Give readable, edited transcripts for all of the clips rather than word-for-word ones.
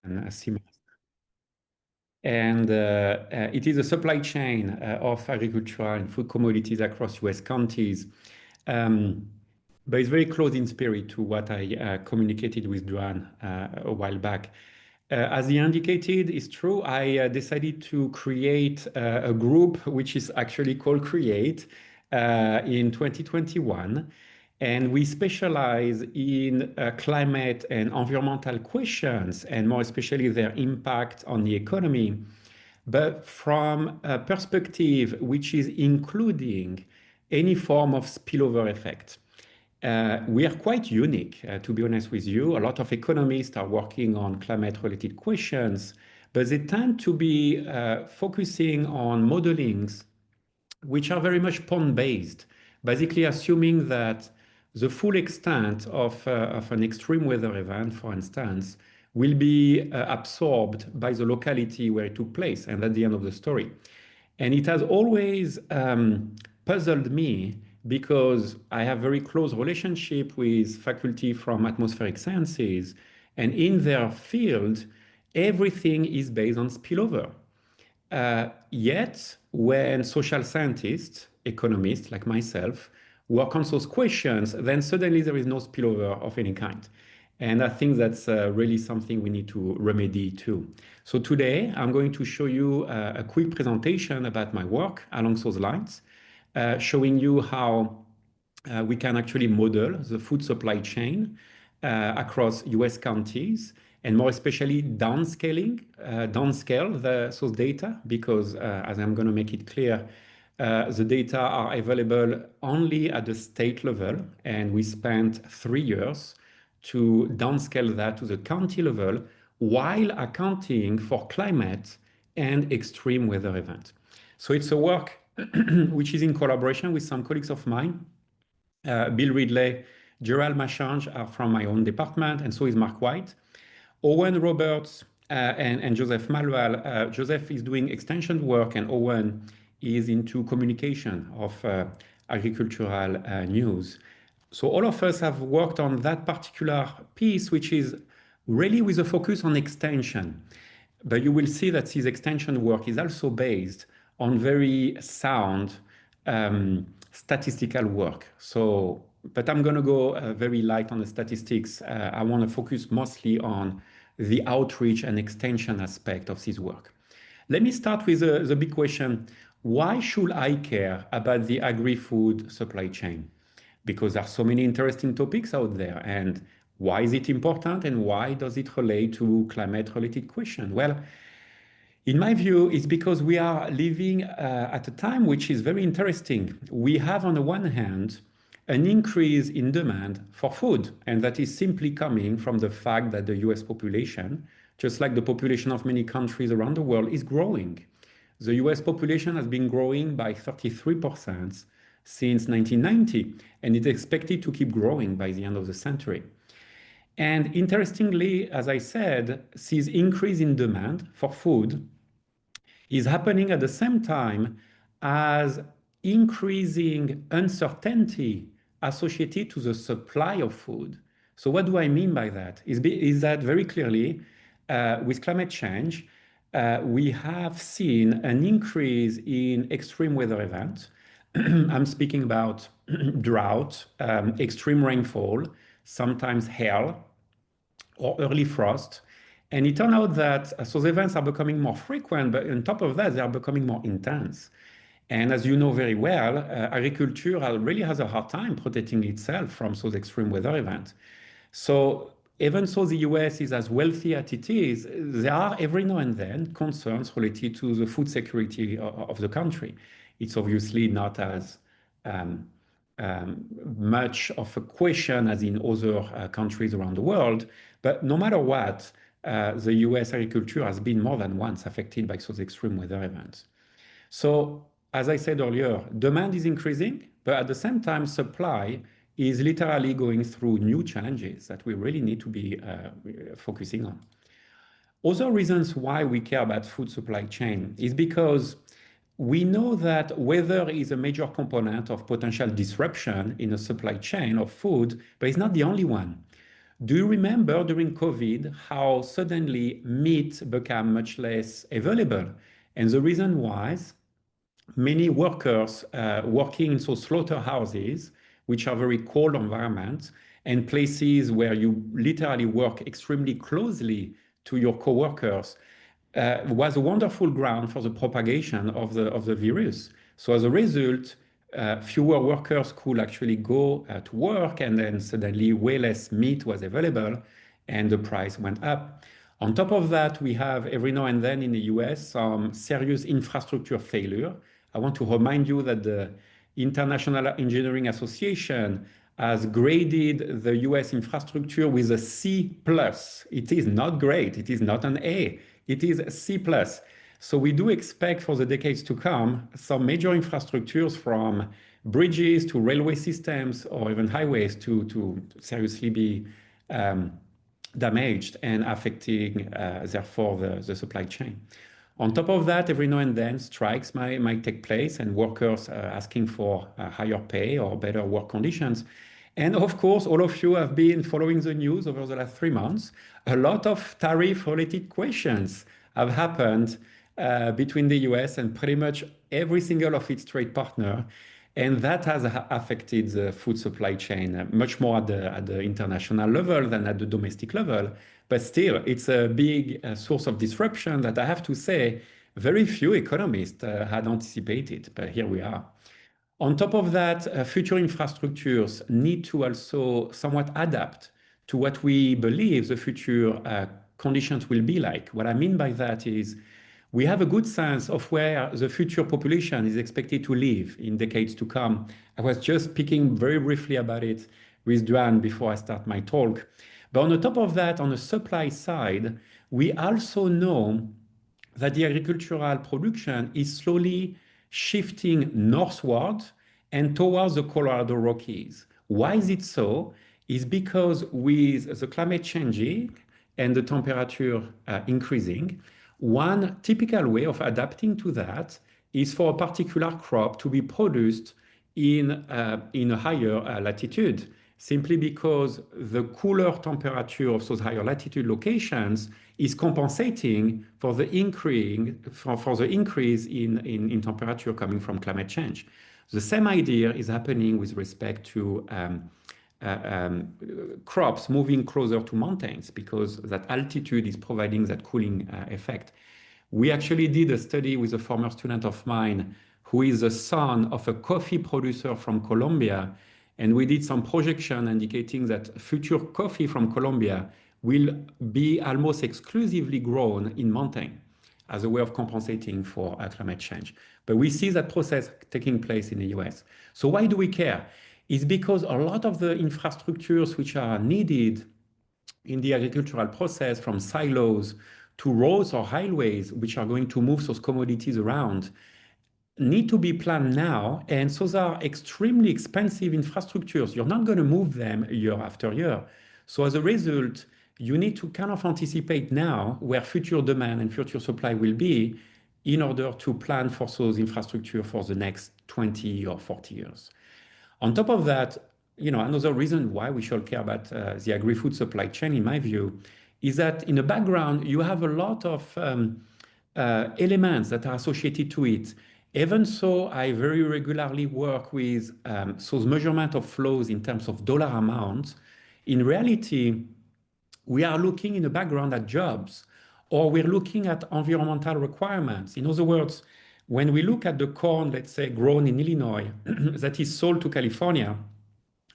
CMOS. And it is a supply chain of agricultural and food commodities across US counties. But it's very close in spirit to what I communicated with Jian a while back. As he indicated, it's true, I decided to create a group which is actually called Create in 2021. And we specialize in climate and environmental questions, and more especially their impact on the economy, but from a perspective which is including any form of spillover effect. We are quite unique, to be honest with you. A lot of economists are working on climate-related questions, but they tend to be focusing on modelings which are very much pond-based, basically assuming that the full extent of an extreme weather event, for instance, will be absorbed by the locality where it took place, and that's the end of the story. And it has always puzzled me because I have very close relationship with faculty from atmospheric sciences, and in their field, everything is based on spillover. Yet, when social scientists, economists like myself, work on those questions, then suddenly there is no spillover of any kind. And I think that's really something we need to remedy too. So today, I'm going to show you a quick presentation about my work along those lines, showing you how we can actually model the food supply chain across US counties, and more especially downscale those data, because as I'm going to make it clear, the data are available only at the state level, and we spent 3 years to downscale that to the county level while accounting for climate and extreme weather events. So it's a work which is in collaboration with some colleagues of mine. Bill Ridley, Gerald Machange are from my own department, and so is Mark White. Owen Roberts and Joseph Malval. Joseph is doing extension work, and Owen is into communication of agricultural news. So all of us have worked on that particular piece, which is really with a focus on extension. But you will see that this extension work is also based on very sound statistical work. So, but I'm going to go very light on the statistics. I want to focus mostly on the outreach and extension aspect of this work. Let me start with the big question. Why should I care about the agri-food supply chain? Because there are so many interesting topics out there. And why is it important, and why does it relate to climate-related questions? Well, in my view, it's because we are living at a time which is very interesting. We have, on the one hand, an increase in demand for food, and that is simply coming from the fact that the US population, just like the population of many countries around the world, is growing. The US population has been growing by 33% since 1990, and it's expected to keep growing by the end of the century. And interestingly, as I said, this increase in demand for food is happening at the same time as increasing uncertainty associated to the supply of food. So what do I mean by that? Is that very clearly, with climate change, we have seen an increase in extreme weather events. I'm speaking about drought, extreme rainfall, sometimes hail, or early frost. And it turned out that those events are becoming more frequent, but on top of that, they are becoming more intense. And as you know very well, agriculture really has a hard time protecting itself from those extreme weather events. So even though the US is as wealthy as it is, there are every now and then concerns related to the food security of the country. It's obviously not as much of a question as in other countries around the world, but no matter what, the US agriculture has been more than once affected by those extreme weather events. So, as I said earlier, demand is increasing, but at the same time, supply is literally going through new challenges that we really need to be focusing on. Other reasons why we care about food supply chain is because we know that weather is a major component of potential disruption in a supply chain of food, but it's not the only one. Do you remember during COVID how suddenly meat became much less available? And the reason was many workers working in those slaughterhouses, which are very cold environments and places where you literally work extremely closely to your coworkers, was a wonderful ground for the propagation of the virus. So as a result, fewer workers could actually go to work, and then suddenly way less meat was available and the price went up. On top of that, we have every now and then in the US some serious infrastructure failure. I want to remind you that the International Engineering Association has graded the US infrastructure with a C plus. It is not great. It is not an A. It is C plus. So we do expect for the decades to come some major infrastructures from bridges to railway systems or even highways to seriously be damaged and affecting, therefore, the supply chain. On top of that, every now and then, strikes might take place and workers asking for higher pay or better work conditions. And of course, all of you have been following the news over the last 3 months. A lot of tariff-related questions have happened between the US and pretty much every single of its trade partner. And that has affected the food supply chain much more at the international level than at the domestic level. But still, it's a big source of disruption that I have to say very few economists had anticipated, but here we are. On top of that, future infrastructures need to also somewhat adapt to what we believe the future conditions will be like. What I mean by that is we have a good sense of where the future population is expected to live in decades to come. I was just speaking very briefly about it with Jian before I start my talk. But on the top of that, on the supply side, we also know that the agricultural production is slowly shifting northward and towards the Colorado Rockies. Why is it so? It's because with the climate changing and the temperature increasing, one typical way of adapting to that is for a particular crop to be produced in a higher latitude, simply because the cooler temperature of those higher latitude locations is compensating for the increase in temperature coming from climate change. The same idea is happening with respect to crops moving closer to mountains because that altitude is providing that cooling effect. We actually did a study with a former student of mine who is the son of a coffee producer from Colombia, and we did some projection indicating that future coffee from Colombia will be almost exclusively grown in mountain as a way of compensating for climate change. But we see that process taking place in the US. So why do we care? It's because a lot of the infrastructures which are needed in the agricultural process, from silos to roads or highways, which are going to move those commodities around, need to be planned now. And those are extremely expensive infrastructures. You're not going to move them year after year. So as a result, you need to kind of anticipate now where future demand and future supply will be in order to plan for those infrastructure for the next 20 or 40 years. On top of that, another reason why we should care about the agri-food supply chain, in my view, is that in the background, you have a lot of elements that are associated to it. Even so, I very regularly work with those measurement of flows in terms of dollar amounts. In reality, we are looking in the background at jobs, or we're looking at environmental requirements. In other words, when we look at the corn, let's say, grown in Illinois, that is sold to California,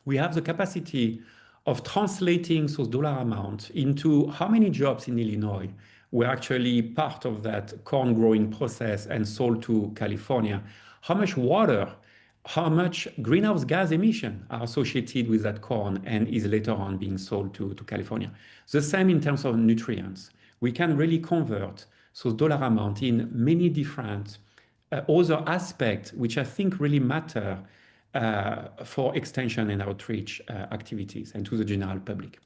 we have the capacity of translating those dollar amounts into how many jobs in Illinois were actually part of that corn growing process and sold to California, how much water, how much greenhouse gas emission are associated with that corn and is later on being sold to California. The same in terms of nutrients. We can really convert those dollar amount in many different other aspects, which I think really matter for extension and outreach activities and to the general public.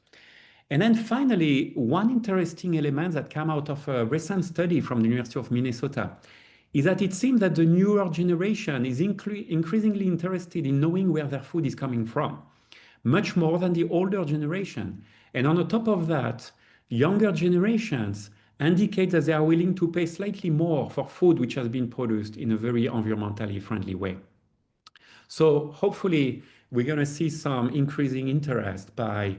And then finally, one interesting element that came out of a recent study from the University of Minnesota is that it seems that the newer generation is increasingly interested in knowing where their food is coming from, much more than the older generation. And on the top of that, younger generations indicate that they are willing to pay slightly more for food which has been produced in a very environmentally friendly way. So hopefully we're going to see some increasing interest by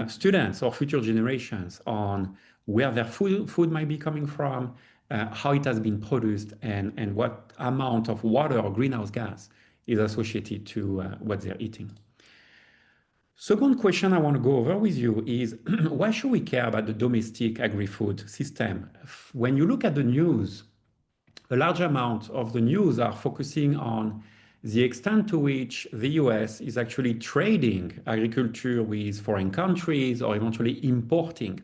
students or future generations on where their food might be coming from, how it has been produced, and what amount of water or greenhouse gas is associated to what they're eating. Second question I want to go over with you is why should we care about the domestic agri-food system? When you look at the news, a large amount of the news are focusing on the extent to which the US is actually trading agriculture with foreign countries or eventually importing.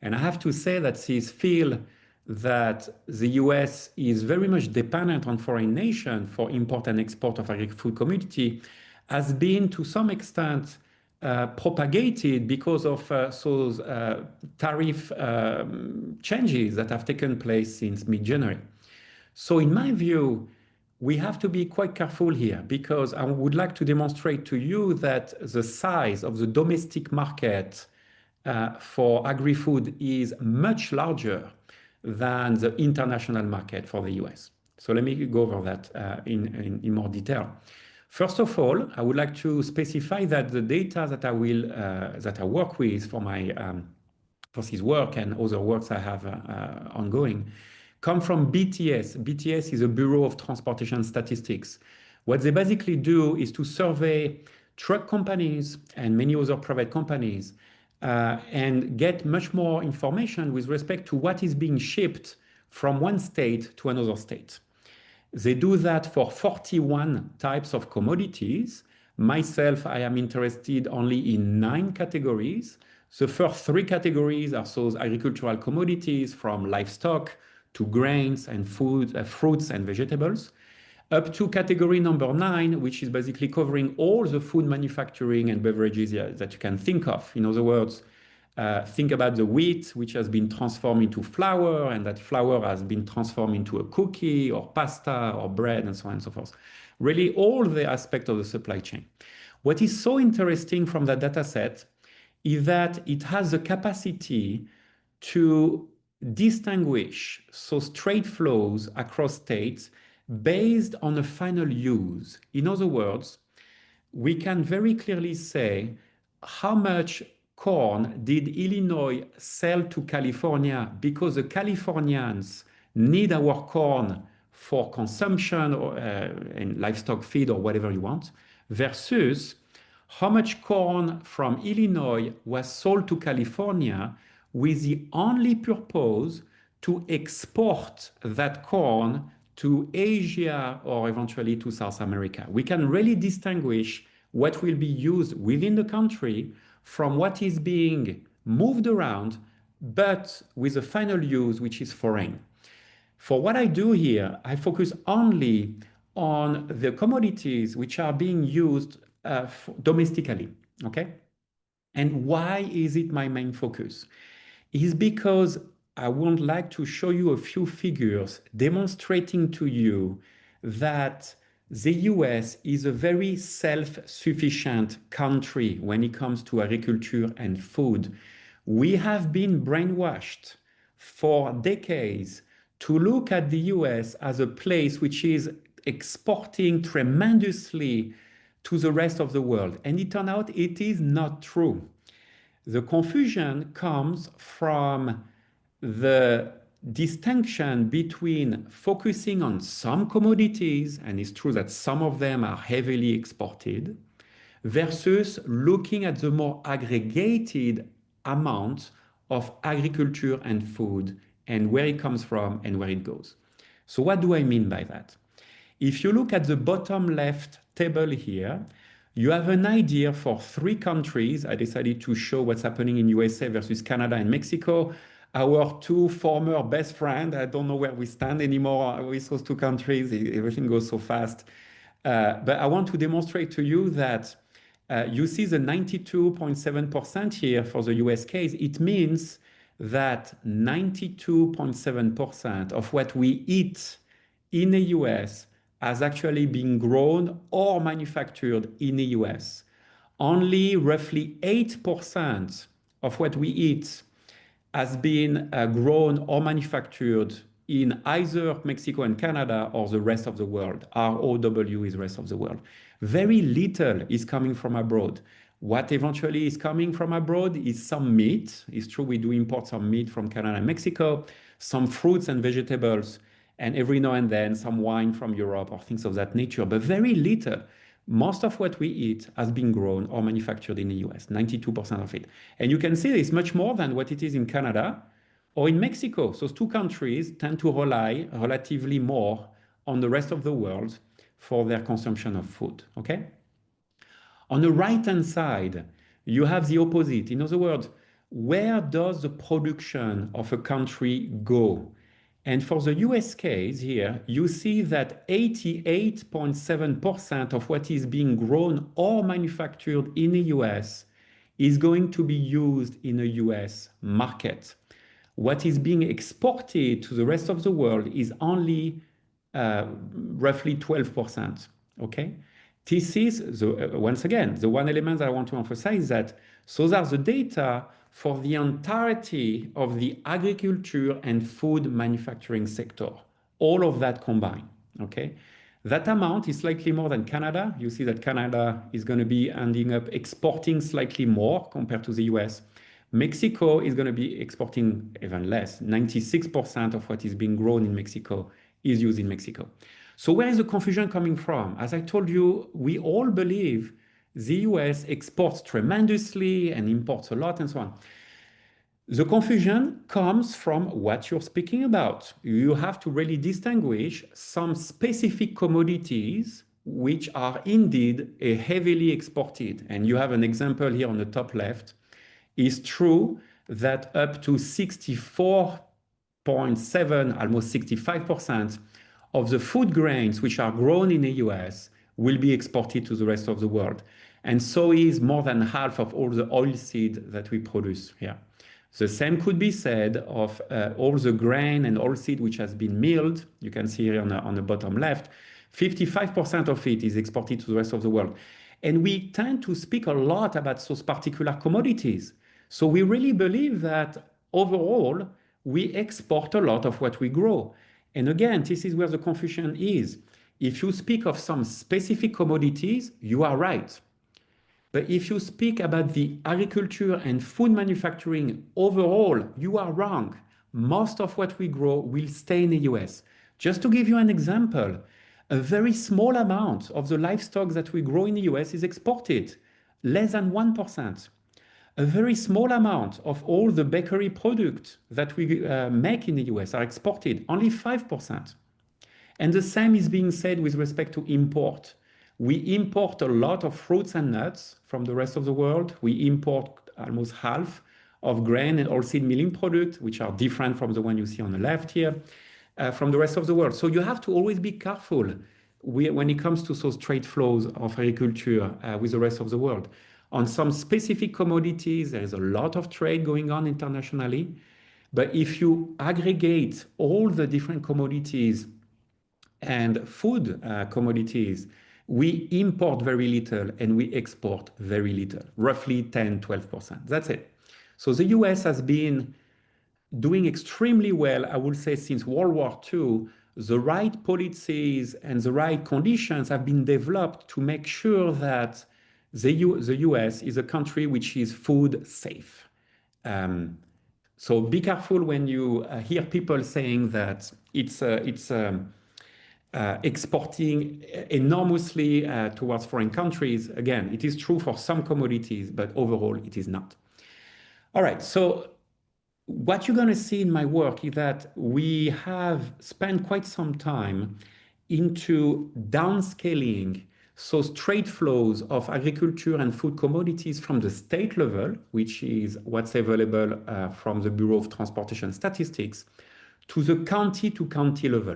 And I have to say that these feel that the US is very much dependent on foreign nations for import and export of agri-food commodity has been to some extent propagated because of those tariff changes that have taken place since mid-January. So in my view, we have to be quite careful here because I would like to demonstrate to you that the size of the domestic market for agri-food is much larger than the international market for the US. So let me go over that in more detail. First of all, I would like to specify that the data that I work with for my for this work and other works I have ongoing come from BTS. BTS is a Bureau of Transportation Statistics. What they basically do is to survey truck companies and many other private companies and get much more information with respect to what is being shipped from one state to another state. They do that for 41 types of commodities. Myself, I am interested only in 9 categories. The first 3 categories are those agricultural commodities from livestock to grains and food, fruits and vegetables, up to category number 9, which is basically covering all the food manufacturing and beverages that you can think of. In other words, think about the wheat, which has been transformed into flour, and that flour has been transformed into a cookie or pasta or bread and so on and so forth. Really all the aspects of the supply chain. What is so interesting from that data set is that it has the capacity to distinguish those trade flows across states based on a final use. In other words, we can very clearly say how much corn did Illinois sell to California because the Californians need our corn for consumption or in livestock feed or whatever you want, versus how much corn from Illinois was sold to California with the only purpose to export that corn to Asia or eventually to South America. We can really distinguish what will be used within the country from what is being moved around, but with a final use which is foreign. For what I do here, I focus only on the commodities which are being used domestically, okay? And why is it my main focus? Is because I would like to show you a few figures demonstrating to you that the US is a very self-sufficient country when it comes to agriculture and food. We have been brainwashed for decades to look at the US as a place which is exporting tremendously to the rest of the world. And it turned out it is not true. The confusion comes from the distinction between focusing on some commodities, and it's true that some of them are heavily exported, versus looking at the more aggregated amount of agriculture and food and where it comes from and where it goes. So what do I mean by that? If you look at the bottom left table here, you have an idea for 3 countries. I decided to show what's happening in USA versus Canada and Mexico. Our 2 former best friends, I don't know where we stand anymore with those 2 countries. Everything goes so fast. But I want to demonstrate to you that you see the 92.7% here for the US case. It means that 92.7% of what we eat in the US has actually been grown or manufactured in the US. Only roughly 8% of what we eat has been grown or manufactured in either Mexico and Canada or the rest of the world. ROW is rest of the world. Very little is coming from abroad. What eventually is coming from abroad is some meat. It's true we do import some meat from Canada and Mexico, some fruits and vegetables, and every now and then some wine from Europe or things of that nature, but very little. Most of what we eat has been grown or manufactured in the US, 92% of it. And you can see it's much more than what it is in Canada or in Mexico. So those two countries tend to rely relatively more on the rest of the world for their consumption of food, okay? On the right-hand side, you have the opposite. In other words, where does the production of a country go? And for the US case here, you see that 88.7% of what is being grown or manufactured in the US is going to be used in a US market. What is being exported to the rest of the world is only roughly 12%, okay? This is, once again, the one element that I want to emphasize that those are the data for the entirety of the agriculture and food manufacturing sector, all of that combined, okay? That amount is slightly more than Canada. You see that Canada is going to be ending up exporting slightly more compared to the US. Mexico is going to be exporting even less. 96% of what is being grown in Mexico is used in Mexico. So where is the confusion coming from? As I told you, we all believe the US exports tremendously and imports a lot and so on. The confusion comes from what you're speaking about. You have to really distinguish some specific commodities which are indeed heavily exported. And you have an example here on the top left. It's true that up to 64.7, almost 65% of the food grains which are grown in the US will be exported to the rest of the world. And so is more than half of all the oilseed that we produce here. The same could be said of all the grain and oilseed which has been milled. You can see here on the bottom left, 55% of it is exported to the rest of the world. And we tend to speak a lot about those particular commodities. So we really believe that overall, we export a lot of what we grow. And again, this is where the confusion is. If you speak of some specific commodities, you are right. But if you speak about the agriculture and food manufacturing overall, you are wrong. Most of what we grow will stay in the US. Just to give you an example, a very small amount of the livestock that we grow in the US is exported, less than 1%. A very small amount of all the bakery products that we make in the US are exported, only 5%. And the same is being said with respect to import. We import a lot of fruits and nuts from the rest of the world. We import almost half of grain and oilseed milling products, which are different from the one you see on the left here, from the rest of the world. So you have to always be careful when it comes to those trade flows of agriculture with the rest of the world. On some specific commodities, there is a lot of trade going on internationally. But if you aggregate all the different commodities and food commodities, we import very little and we export very little, roughly 10, 12%. That's it. So the US has been doing extremely well, I would say, since World War II. The right policies and the right conditions have been developed to make sure that the US is a country which is food safe. So be careful when you hear people saying that it's exporting enormously towards foreign countries. Again, it is true for some commodities, but overall it is not. All right, so what you're going to see in my work is that we have spent quite some time into downscaling those trade flows of agriculture and food commodities from the state level, which is what's available from the Bureau of Transportation Statistics, to the county level.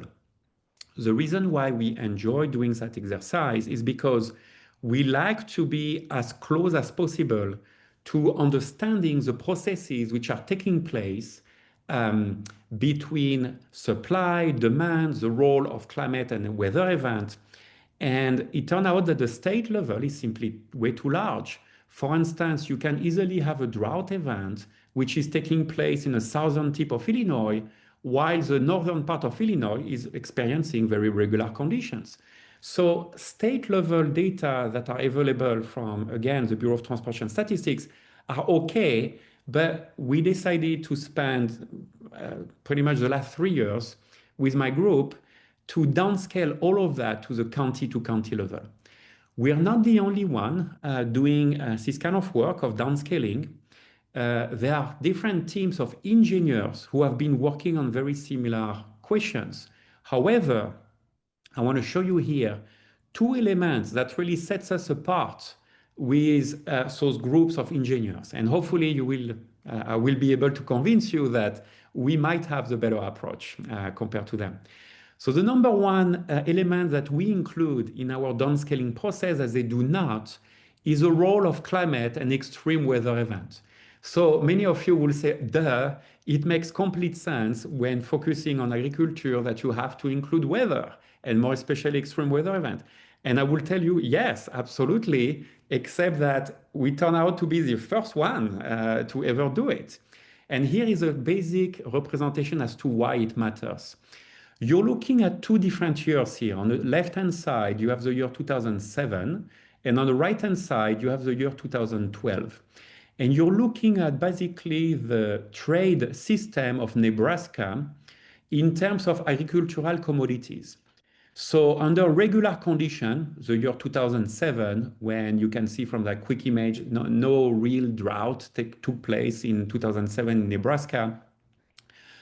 The reason why we enjoy doing that exercise is because we like to be as close as possible to understanding the processes which are taking place between supply, demand, the role of climate and weather events. And it turned out that the state level is simply way too large For instance, you can easily have a drought event which is taking place in the southern tip of Illinois, while the northern part of Illinois is experiencing very regular conditions. So state level data that are available from, again, the Bureau of Transportation Statistics are okay, but we decided to spend pretty much the last 3 years with my group to downscale all of that to the county to county level. We are not the only one doing this kind of work of downscaling. There are different teams of engineers who have been working on very similar questions. However, I want to show you here 2 elements that really sets us apart with those groups of engineers. And hopefully I will be able to convince you that we might have the better approach compared to them. So the number one element that we include in our downscaling process, as they do not, is the role of climate and extreme weather events. So many of you will say, duh, it makes complete sense when focusing on agriculture that you have to include weather, and more especially extreme weather event. And I will tell you, yes, absolutely, except that we turn out to be the first one to ever do it. And here is a basic representation as to why it matters. You're looking at 2 different years here. On the left-hand side, you have the year 2007, and on the right-hand side, you have the year 2012. And you're looking at basically the trade system of Nebraska in terms of agricultural commodities. So under regular condition, the year 2007, when you can see from that quick image, no real drought took place in 2007 in Nebraska.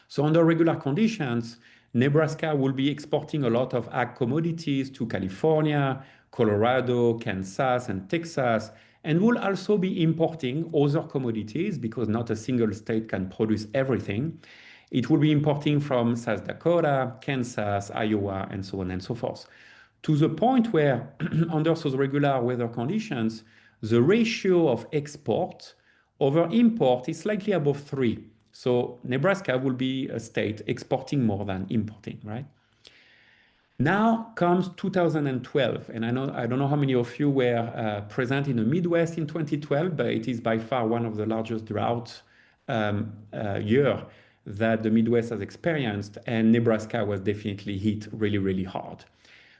So under regular conditions, Nebraska will be exporting a lot of ag commodities to California, Colorado, Kansas, and Texas, and will also be importing other commodities because not a single state can produce everything. It will be importing from South Dakota, Kansas, Iowa, and so on and so forth. To the point where, under those regular weather conditions, the ratio of export over import is slightly above 3. So Nebraska will be a state exporting more than importing, right? Now comes 2012, and I don't know how many of you were present in the Midwest in 2012, but it is by far one of the largest drought year that the Midwest has experienced, and Nebraska was definitely hit really, really hard.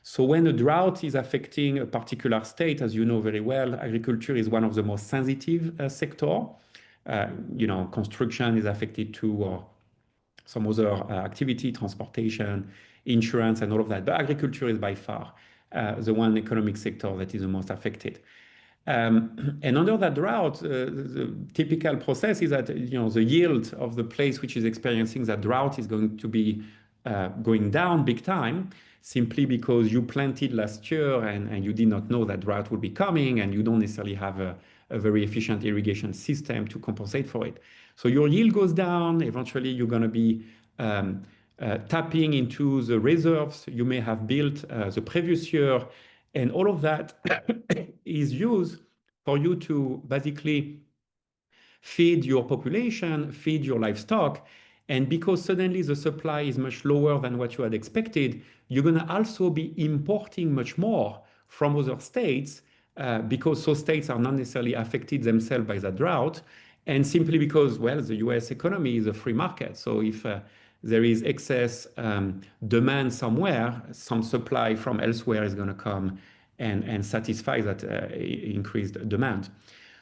So when a drought is affecting a particular state, as you know very well, agriculture is one of the most sensitive sector. Construction is affected too, or some other activity, transportation, insurance, and all of that. But agriculture is by far the one economic sector that is the most affected. And under that drought, the typical process is that the yield of the place which is experiencing that drought is going to be going down big time, simply because you planted last year and you did not know that drought would be coming, and you don't necessarily have a very efficient irrigation system to compensate for it. So your yield goes down. Eventually, you're going to be tapping into the reserves you may have built the previous year, and all of that is used for you to basically feed your population, feed your livestock. And because suddenly the supply is much lower than what you had expected, you're going to also be importing much more from other states because those states are not necessarily affected themselves by that drought. And simply because, well, the US economy is a free market. So if there is excess demand somewhere, some supply from elsewhere is going to come and satisfy that increased demand.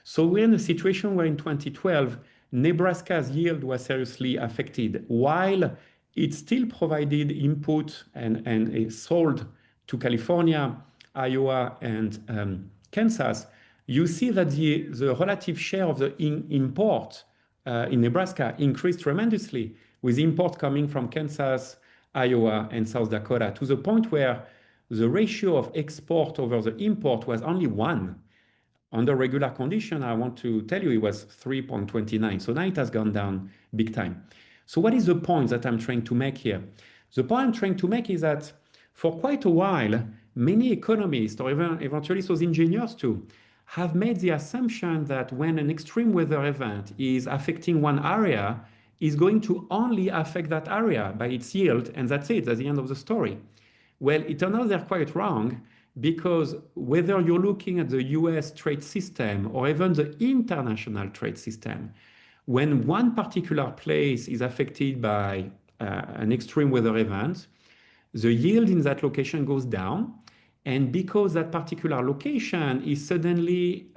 So we're in a situation where in 2012, Nebraska's yield was seriously affected. While it still provided input and sold to California, Iowa, and Kansas, you see that the relative share of the import in Nebraska increased tremendously, with import coming from Kansas, Iowa, and South Dakota, to the point where the ratio of export over the import was only 1. Under regular condition, I want to tell you it was 3.29. So now it has gone down big time. So what is the point that I'm trying to make here? The point I'm trying to make is that for quite a while, many economists, or even eventually those engineers too, have made the assumption that when an extreme weather event is affecting one area, is going to only affect that area by its yield, and that's it, that's the end of the story. Well, it turned out they're quite wrong, because whether you're looking at the US trade system or even the international trade system, when one particular place is affected by an extreme weather event, the yield in that location goes down. And because that particular location is suddenly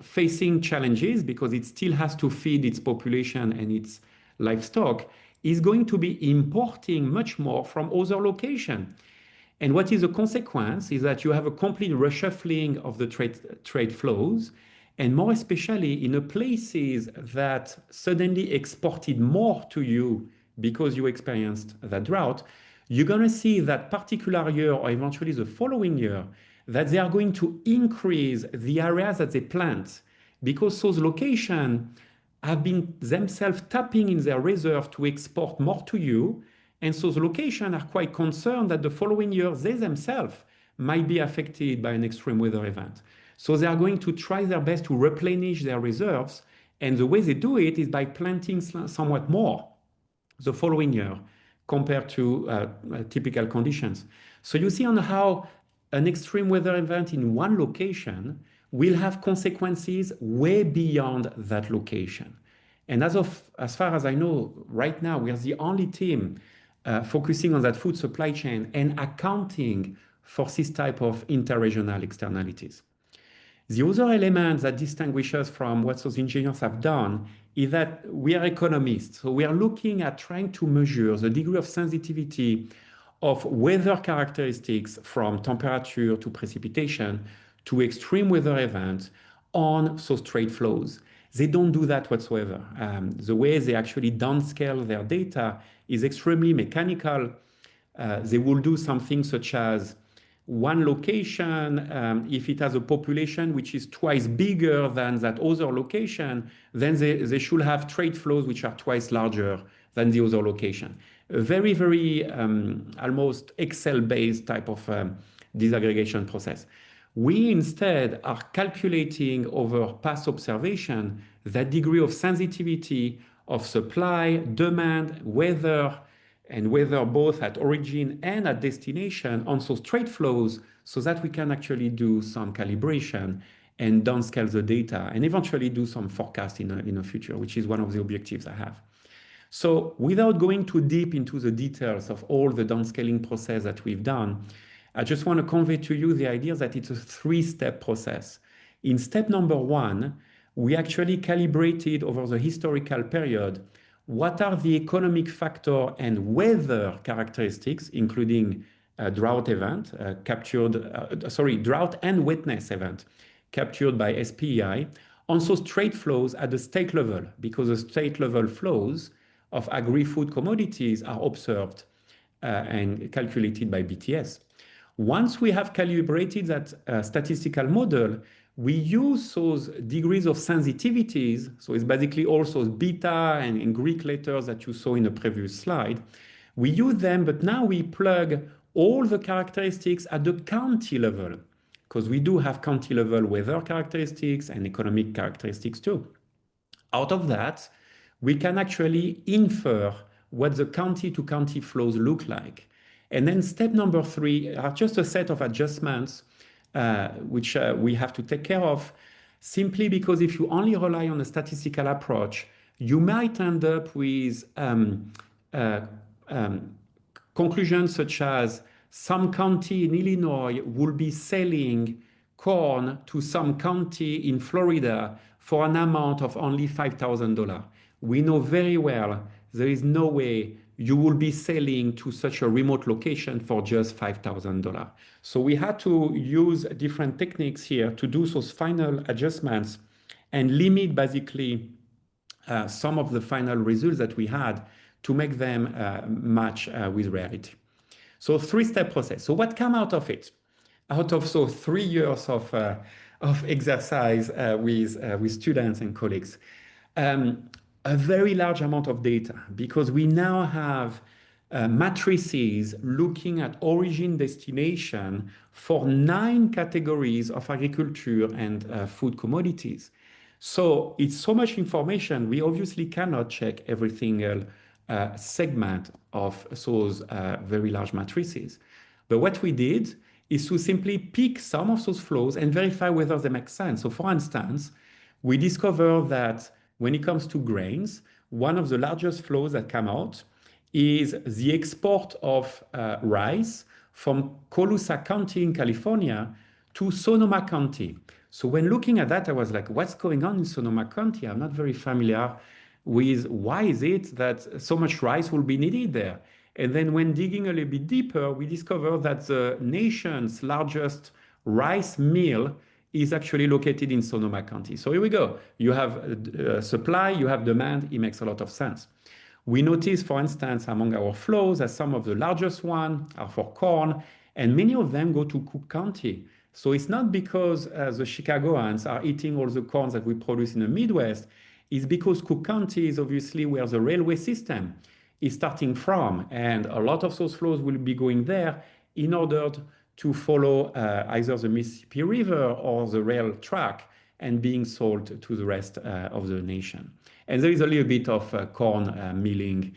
facing challenges because it still has to feed its population and its livestock, is going to be importing much more from other locations. And what is the consequence is that you have a complete reshuffling of the trade flows, and more especially in the places that suddenly exported more to you because you experienced that drought, you're going to see that particular year or eventually the following year that they are going to increase the areas that they plant because those locations have been themselves tapping in their reserve to export more to you. And so the locations are quite concerned that the following year they themselves might be affected by an extreme weather event. So they are going to try their best to replenish their reserves. And the way they do it is by planting somewhat more the following year compared to typical conditions. So you see on how an extreme weather event in one location will have consequences way beyond that location. And as far as I know, right now, we are the only team focusing on that food supply chain and accounting for this type of interregional externalities. The other element that distinguishes us from what those engineers have done is that we are economists. So we are looking at trying to measure the degree of sensitivity of weather characteristics from temperature to precipitation to extreme weather events on those trade flows. They don't do that whatsoever. The way they actually downscale their data is extremely mechanical. They will do something such as one location, if it has a population which is twice bigger than that other location, then they should have trade flows which are twice larger than the other location. A very, very almost Excel-based type of disaggregation process. We instead are calculating over past observation that degree of sensitivity of supply, demand, weather, and weather both at origin and at destination on those trade flows so that we can actually do some calibration and downscale the data and eventually do some forecast in the future, which is one of the objectives I have. So without going too deep into the details of all the downscaling process that we've done, I just want to convey to you the idea that it's a three-step process. In step number one, we actually calibrated over the historical period what are the economic factor and weather characteristics, including drought event drought and wetness event captured by SPEI on those trade flows at the state level, because the state level flows of agri-food commodities are observed and calculated by BTS. Once we have calibrated that statistical model, we use those degrees of sensitivities. So it's basically also beta and in Greek letters that you saw in the previous slide. We use them, but now we plug all the characteristics at the county level, because we do have county level weather characteristics and economic characteristics too. Out of that, we can actually infer what the county to county flows look like. And then step number three are just a set of adjustments which we have to take care of, simply because if you only rely on a statistical approach, you might end up with conclusions such as some county in Illinois will be selling corn to some county in Florida for an amount of only $5,000. We know very well there is no way you will be selling to such a remote location for just $5,000. So we had to use different techniques here to do those final adjustments and limit basically some of the final results that we had to make them match with reality. So three-step process. So what came out of it? Out of so 3 years of exercise with students and colleagues, a very large amount of data, because we now have matrices looking at origin destination for 9 categories of agriculture and food commodities. So it's so much information, we obviously cannot check every single segment of those very large matrices. But what we did is to simply pick some of those flows and verify whether they make sense. So for instance, we discover that when it comes to grains, one of the largest flows that come out is the export of rice from Colusa County in California to Sonoma County. So when looking at that, I was like, what's going on in Sonoma County? I'm not very familiar with why is it that so much rice will be needed there. And then when digging a little bit deeper, we discover that the nation's largest rice mill is actually located in Sonoma County. So here we go. You have supply, you have demand. It makes a lot of sense. We notice, for instance, among our flows, that some of the largest ones are for corn, and many of them go to Cook County. So it's not because the Chicagoans are eating all the corn that we produce in the Midwest. It's because Cook County is obviously where the railway system is starting from, and a lot of those flows will be going there in order to follow either the Mississippi River or the rail track and being sold to the rest of the nation. And there is a little bit of corn milling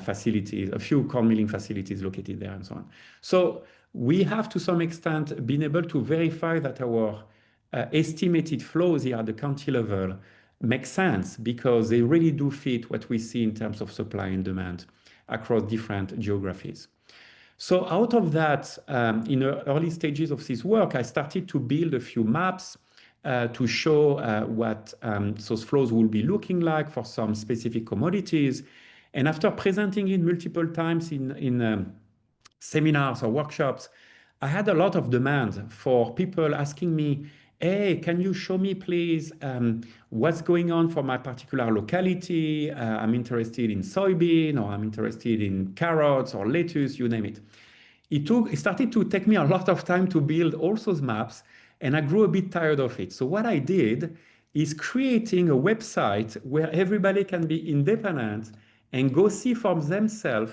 facilities, a few corn milling facilities located there and so on. So we have to some extent been able to verify that our estimated flows here at the county level make sense because they really do fit what we see in terms of supply and demand across different geographies. So out of that, in the early stages of this work, I started to build a few maps to show what those flows will be looking like for some specific commodities. And after presenting it multiple times in seminars or workshops, I had a lot of demand for people asking me, hey, can you show me please what's going on for my particular locality? I'm interested in soybean, or I'm interested in carrots or lettuce, you name it. It started to take me a lot of time to build all those maps, and I grew a bit tired of it. So what I did is creating a website where everybody can be independent and go see for themselves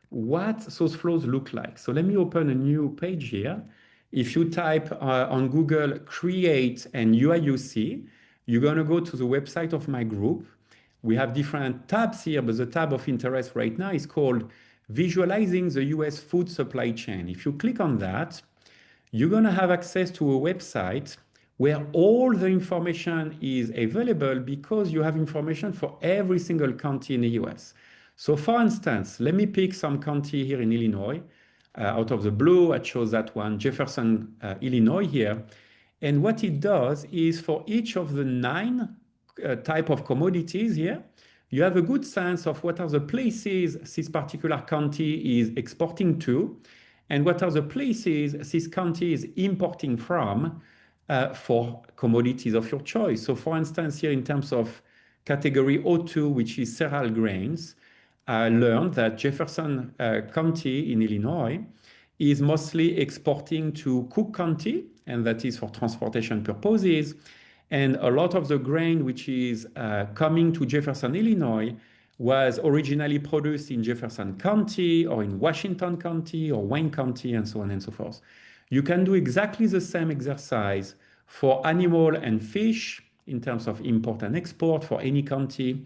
what those flows look like. So let me open a new page here. If you type on Google create and UIUC, you're going to go to the website of my group. We have different tabs here, but the tab of interest right now is called Visualizing the US Food Supply Chain. If you click on that, you're going to have access to a website where all the information is available because you have information for every single county in the US. So for instance, let me pick some county here in Illinois. Out of the blue, I chose that one, Jefferson, Illinois here. And what it does is for each of the 9 type of commodities here, you have a good sense of what are the places this particular county is exporting to, and what are the places this county is importing from for commodities of your choice. So for instance, here in terms of category O2, which is cereal grains, I learned that Jefferson County in Illinois is mostly exporting to Cook County, and that is for transportation purposes. And a lot of the grain which is coming to Jefferson, Illinois, was originally produced in Jefferson County or in Washington County or Wayne County and so on and so forth. You can do exactly the same exercise for animal and fish in terms of import and export for any county.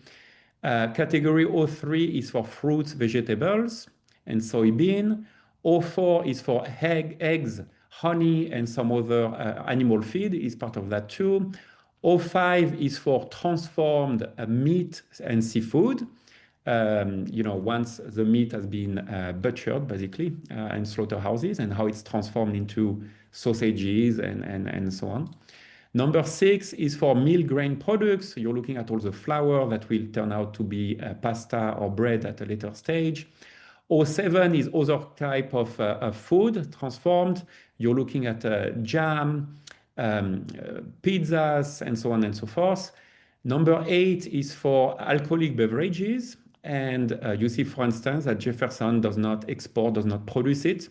Category O3 is for fruits, vegetables, and soybean. O4 is for eggs, honey, and some other animal feed is part of that too. O5 is for transformed meat and seafood. Once the meat has been butchered, basically, in slaughterhouses, and how it's transformed into sausages and so on. Number 6 is for meal grain products. You're looking at all the flour that will turn out to be pasta or bread at a later stage. O7 is other type of food transformed. You're looking at jam, pizzas, and so on and so forth. Number 8 is for alcoholic beverages. And you see, for instance, that Jefferson does not export, does not produce it.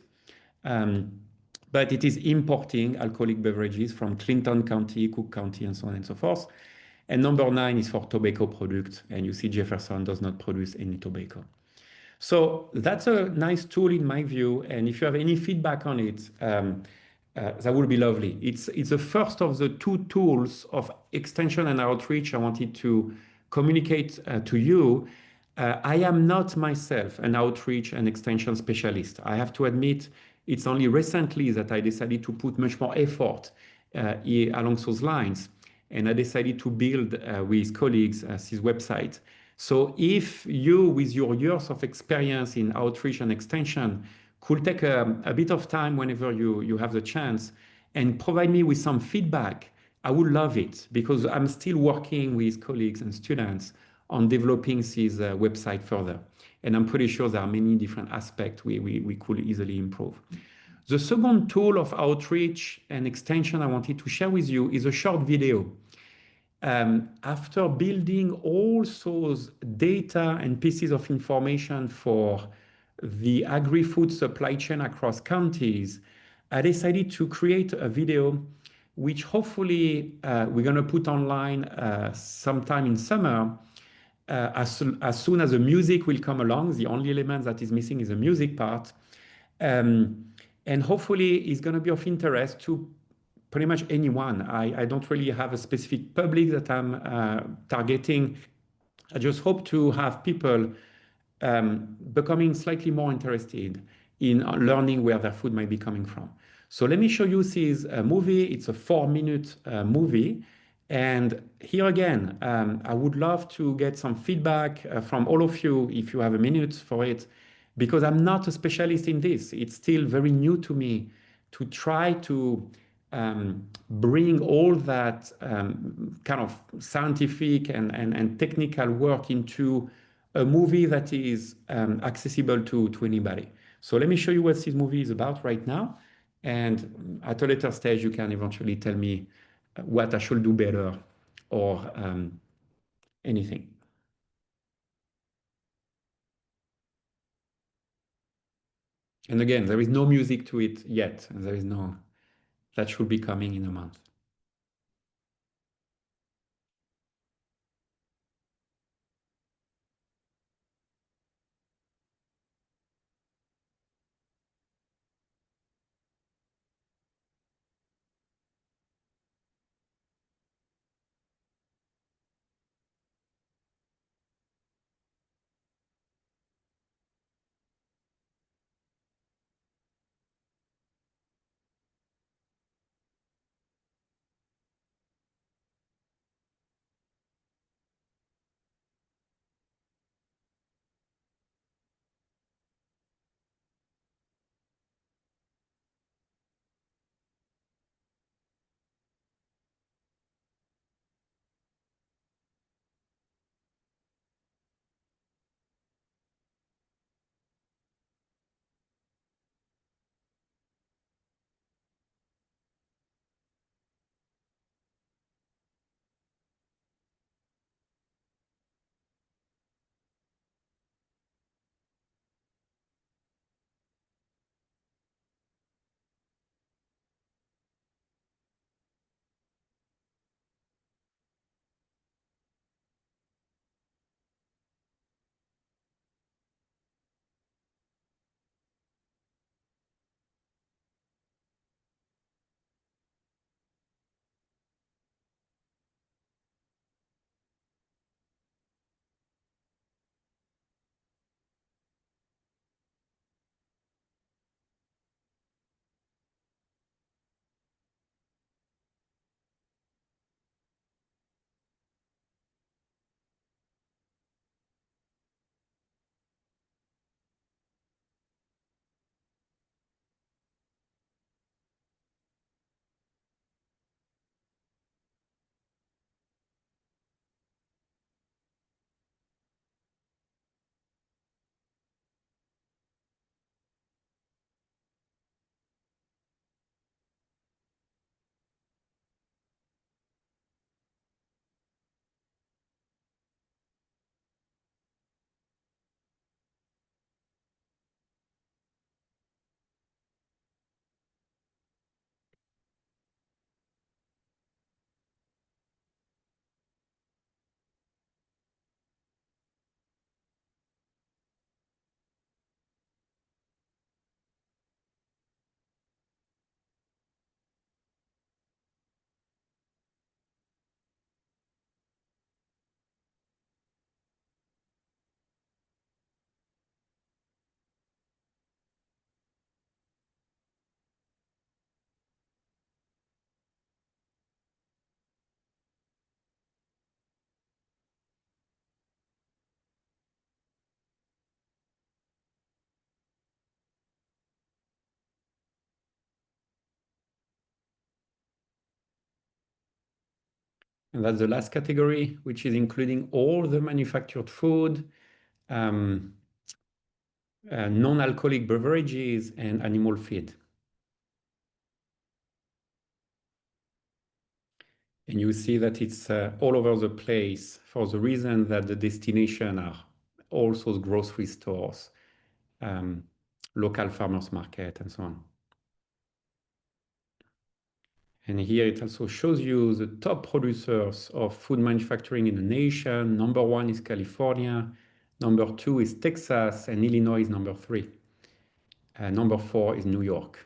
But it is importing alcoholic beverages from Clinton County, Cook County, and so on and so forth. And number 9 is for tobacco products. And you see Jefferson does not produce any tobacco. So that's a nice tool in my view. And if you have any feedback on it, that would be lovely. It's the first of the 2 tools of extension and outreach I wanted to communicate to you. I am not myself an outreach and extension specialist. I have to admit, It's only recently that I decided to put much more effort along those lines. And I decided to build with colleagues this website. So if you, with your years of experience in outreach and extension, could take a bit of time whenever you have the chance and provide me with some feedback, I would love it because I'm still working with colleagues and students on developing this website further. And I'm pretty sure there are many different aspects we could easily improve. The second tool of outreach and extension I wanted to share with you is a short video. After building all those data and pieces of information for the agri-food supply chain across counties, I decided to create a video which hopefully we're going to put online sometime in summer. As soon as the music will come along, the only element that is missing is the music part. Um, and hopefully it's going to be of interest to pretty much anyone. I don't really have a specific public that I'm targeting. I just hope to have people becoming slightly more interested in learning where their food might be coming from. So let me show you this movie. It's a 4-minute movie. And here again, I would love to get some feedback from all of you if you have a minute for it, because I'm not a specialist in this. It's still very new to me to try to bring all that kind of scientific and technical work into a movie that is accessible to anybody. So let me show you what this movie is about right now. And at a later stage, you can eventually tell me what I should do better or anything. And again, there is no music to it yet. And there is no, that should be coming in a month. And that's the last category, which is including all the manufactured food, um, non-alcoholic beverages, and animal feed. And you see that it's all over the place for the reason that the destination are also grocery stores, um, local farmers market, and so on. And here it also shows you the top producers of food manufacturing in the nation. Number one is California. Number two is Texas, and Illinois is number three. Number four is New York.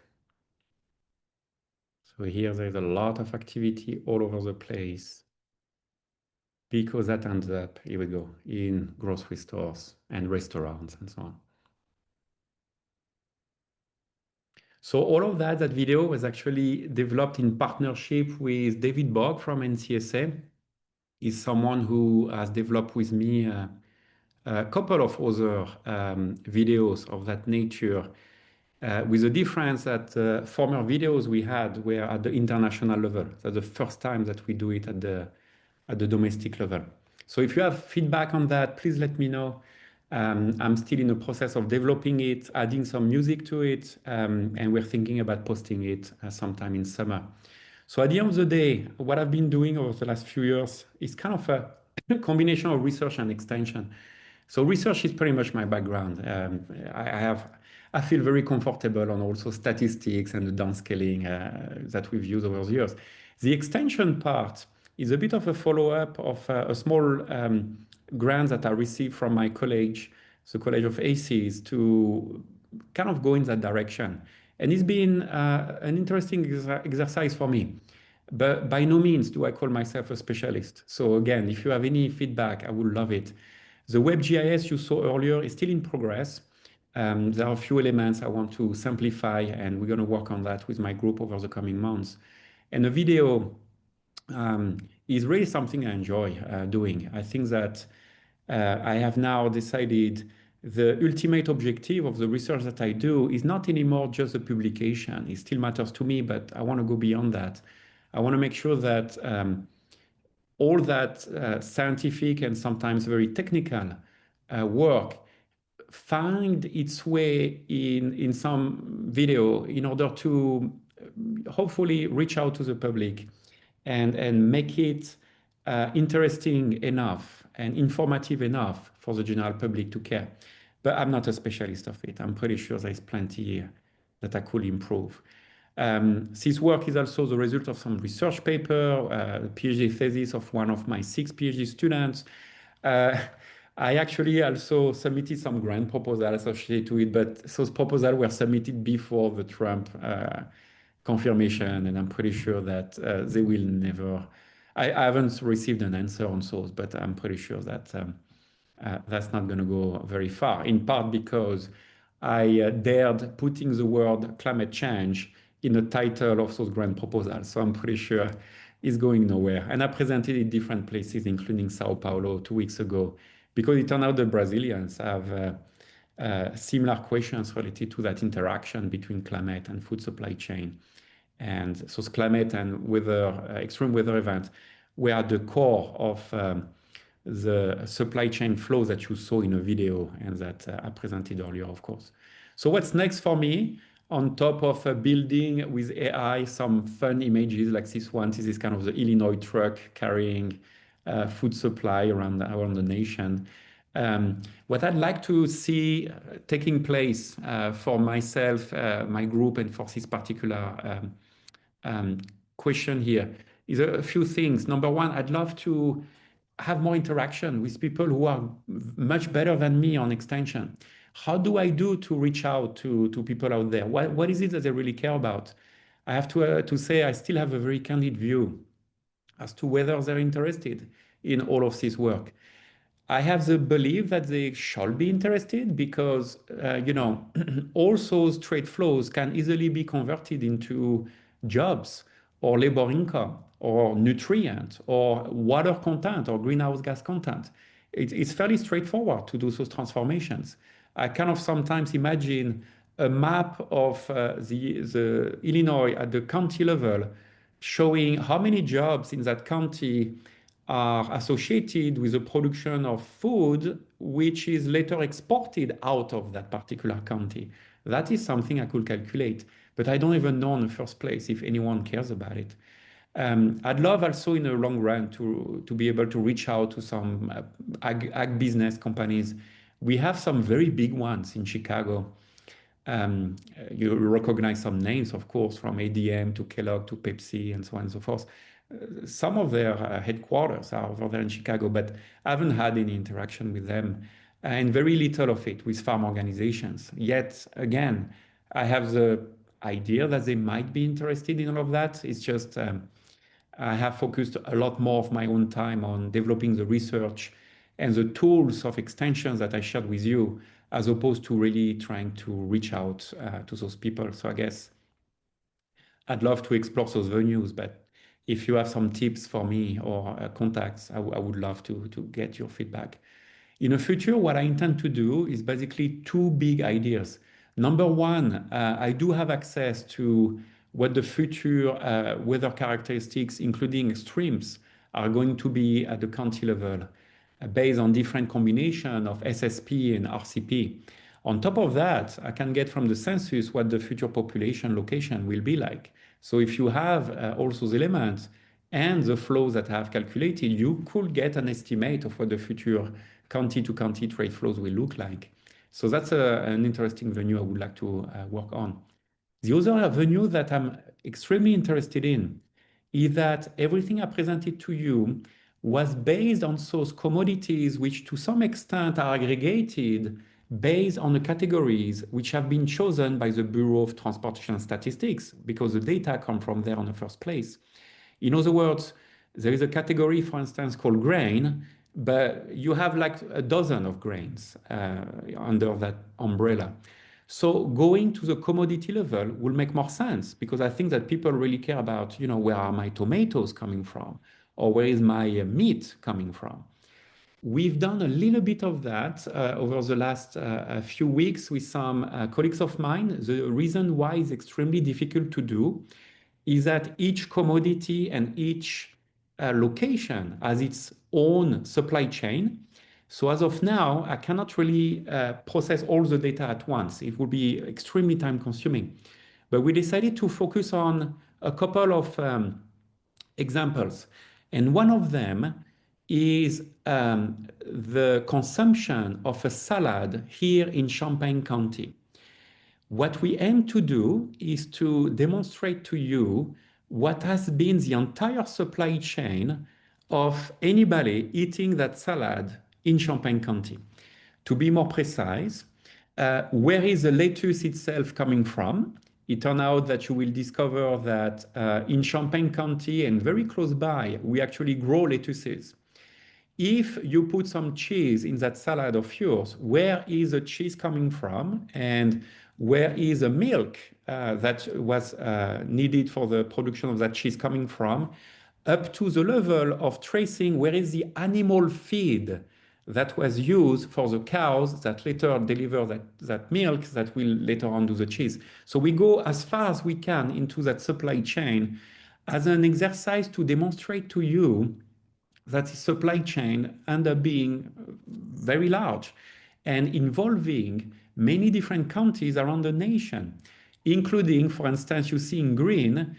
So here there's a lot of activity all over the place because that ends up, here we go, in grocery stores and restaurants and so on. So all of that video was actually developed in partnership with David Bogg from NCSA. He's someone who has developed with me a couple of other videos of that nature, with the difference that former videos we had were at the international level. That's the first time that we do it at the domestic level. So if you have feedback on that, please let me know. I'm still in the process of developing it, adding some music to it, and we're thinking about posting it sometime in summer. So at the end of the day, what I've been doing over the last few years is kind of a combination of research and extension. So research is pretty much my background. I feel very comfortable on also statistics and the downscaling that we've used over the years. The extension part is a bit of a follow-up of a small grant that I received from my college, the College of ACs, to kind of go in that direction. And it's been an interesting exercise for me. But by no means do I call myself a specialist. So again, if you have any feedback, I would love it. The WebGIS you saw earlier is still in progress. There are a few elements I want to simplify, and we're going to work on that with my group over the coming months. And the video is really something I enjoy doing. I think that I have now decided the ultimate objective of the research that I do is not anymore just the publication. It still matters to me, but I want to go beyond that. I want to make sure that all that scientific and sometimes very technical work find its way in some video in order to hopefully reach out to the public and make it interesting enough and informative enough for the general public to care. But I'm not a specialist of it. I'm pretty sure there's plenty that I could improve. This work is also the result of some research paper, a PhD thesis of one of my 6 PhD students. I actually also submitted some grant proposals associated to it, but those proposals were submitted before the Trump confirmation, and I'm pretty sure that they will never. I haven't received an answer on those, but I'm pretty sure that that's not going to go very far, in part because I dared putting the word climate change in the title of those grant proposals. So I'm pretty sure it's going nowhere. And I presented it in different places, including Sao Paulo 2 weeks ago, because it turned out the Brazilians have similar questions related to that interaction between climate and food supply chain. And so climate and weather, extreme weather events were at the core of the supply chain flow that you saw in a video and that I presented earlier, of course. So what's next for me, on top of building with AI some fun images like this one? This is kind of the Illinois truck carrying food supply around the nation. What I'd like to see taking place for myself, my group, and for this particular question here is a few things. Number one, I'd love to have more interaction with people who are much better than me on extension. How do I do to reach out to people out there? What is it that they really care about? I have to say I still have a very candid view as to whether they're interested in all of this work. I have the belief that they should be interested because, all those trade flows can easily be converted into jobs or labor income or nutrient or water content or greenhouse gas content. It's fairly straightforward to do those transformations. I kind of sometimes imagine a map of the Illinois at the county level showing how many jobs in that county are associated with the production of food, which is later exported out of that particular county. That is something I could calculate, but I don't even know in the first place if anyone cares about it. I'd love also in the long run to be able to reach out to some ag business companies. We have some very big ones in Chicago. You recognize some names, of course, from ADM to Kellogg to Pepsi and so on and so forth. Some of their headquarters are over there in Chicago, but I haven't had any interaction with them and very little of it with farm organizations. Yet again, I have the idea that they might be interested in all of that. It's just I have focused a lot more of my own time on developing the research and the tools of extensions that I shared with you, as opposed to really trying to reach out to those people. So I guess I'd love to explore those venues, but if you have some tips for me or contacts, I would love to get your feedback. In the future, what I intend to do is basically two big ideas. Number one, I do have access to what the future weather characteristics, including extremes, are going to be at the county level based on different combination of SSP and RCP. On top of that, I can get from the census what the future population location will be like. So if you have all those elements and the flows that I have calculated, you could get an estimate of what the future county-to-county trade flows will look like. So that's an interesting venue I would like to work on. The other avenue that I'm extremely interested in is that everything I presented to you was based on those commodities which to some extent are aggregated based on the categories which have been chosen by the Bureau of Transportation Statistics, because the data come from there in the first place. In other words, there is a category, for instance, called grain, but you have like a dozen of grains under that umbrella. So going to the commodity level will make more sense, because I think that people really care about, you know, where are my tomatoes coming from, or where is my meat coming from. We've done a little bit of that over the last few weeks with some colleagues of mine. The reason why it's extremely difficult to do is that each commodity and each location has its own supply chain. So as of now, I cannot really process all the data at once. It would be extremely time consuming. But we decided to focus on a couple of examples. And one of them is the consumption of a salad here in Champaign County. What we aim to do is to demonstrate to you what has been the entire supply chain of anybody eating that salad in Champaign County. To be more precise, where is the lettuce itself coming from? It turns out that you will discover that in Champaign County and very close by, we actually grow lettuces. If you put some cheese in that salad of yours, where is the cheese coming from? And where is the milk that was needed for the production of that cheese coming from? Up to the level of tracing where is the animal feed that was used for the cows that later deliver that milk that will later on do the cheese. So we go as far as we can into that supply chain as an exercise to demonstrate to you that the supply chain end up being very large and involving many different counties around the nation, including, for instance, you see in green,